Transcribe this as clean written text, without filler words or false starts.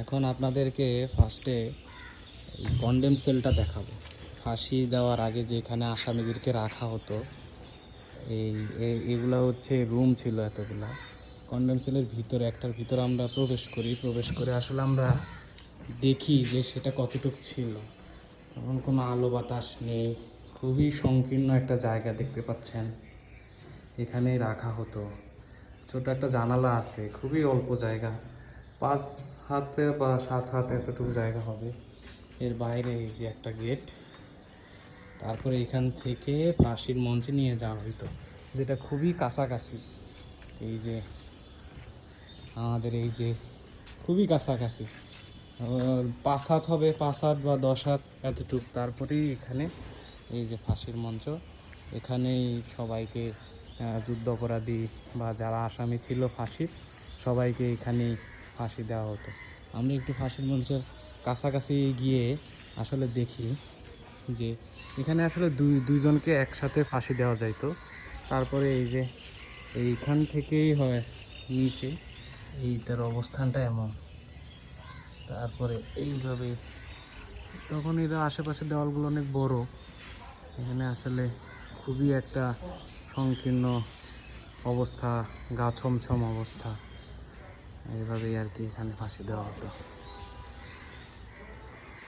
এখন আপনাদেরকে ফার্স্টে এই কন্ডেম সেলটা দেখাবো। ফাঁসি দেওয়ার আগে যেখানে আসামিদেরকে রাখা হতো, এগুলা হচ্ছে রুম ছিল এতগুলা। কন্ডেম সেলের ভিতরে একটার ভিতরে আমরা প্রবেশ করে আসলে আমরা দেখি যে সেটা কতটুকু ছিল। তখন কোনো আলো বাতাস নেই, খুবই সংকীর্ণ একটা জায়গা দেখতে পাচ্ছেন। এখানেই রাখা হতো। ছোট একটা জানালা আছে, খুবই অল্প জায়গা, 5 হাতে বা 7 হাত এতটুকু জায়গা হবে। এর বাইরে এই যে একটা গেট। তারপরে এখান থেকে ফাঁসির মঞ্চে নিয়ে যাওয়া হইতো, যেটা খুবই কাছাকাছি। এই যে আমাদের এই যে খুবই কাছাকাছি, 5 হাত হবে, 5 হাত বা 10 হাত এতটুকু। তারপরেই এখানে এই যে ফাঁসির মঞ্চ, এখানেই সবাইকে যুদ্ধ অপরাধী বা যারা আসামি ছিল ফাঁসির, সবাইকে এখানেই ফাঁসি দেওয়া হতো। আমরা একটু ফাঁসির মঞ্চের কাছাকাছি গিয়ে আসলে দেখি যে এখানে আসলে দুইজনকে একসাথে ফাঁসি দেওয়া যাইতো। তারপরে এই যে এইখান থেকেই হয় নিচে, এইটার অবস্থানটা এমন। তারপরে এইভাবে, তখন এরা আশেপাশে দেওয়ালগুলো অনেক বড়, এখানে আসলে খুবই একটা সংকীর্ণ অবস্থা, গা ছমছম অবস্থা। এইভাবেই আর কি এখানে ফাঁসি দেওয়া হতো।